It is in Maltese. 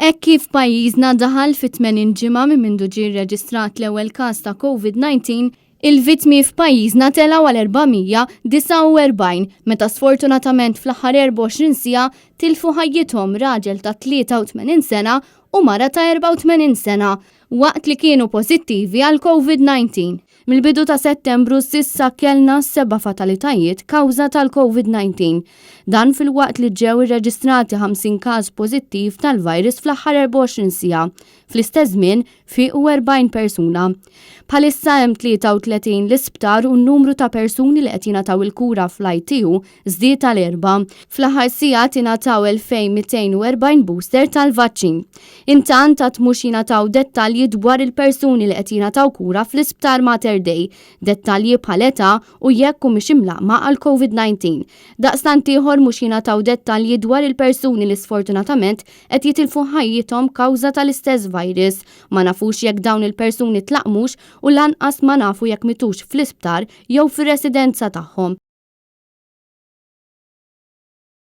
Hekk kif pajjiżna daħal fit-80 ġimgħa minn mindu ġie rreġistrat l-ewwel każ ta' COVID-19, il-vittmi f'pajjiżna telgħu għal 449 meta sfortunatament fl-aħħar 24 siegħa tilfu ħajjithom raġel ta' 83 sena u mara ta' 84 sena waqt li kienu pożittivi għal COVID-19. Mill-bidu ta' Settembru s'issa kellna 7 fatalitajiet kawża tal-COVID-19. Dan fil-waqt li ġew irreġistrati 50 każ pożittiv tal-virus fl-aħħar 24 siegħa. Fl-istess żmien fiequ 40 persuna. Bħalissa hemm 33 l-isptar u n-numru ta' persuni li qed jingħataw il-kura fl-ITU żdied tal-4. Fl-aħħar sigħat ingħataw 2240 booster tal-vaċċin. Intant qatt mhux jingħataw dettalji dwar il-persuni li qed jingħataw kura fl-isptar Mater Dei, dettalji bħal età u jekk humiex imlaqma għal COVID-19. Daqstant ieħor mhux jingħataw dettalji dwar il-persuni li sfortunatament qed jitilfu ħajjithom kawża tal-istess virus. Ma nafux jekk dawn il-persuni tlaqmux u lanqas ma nafu jekk mitux fl-isptar jew fir-residenza tagħhom.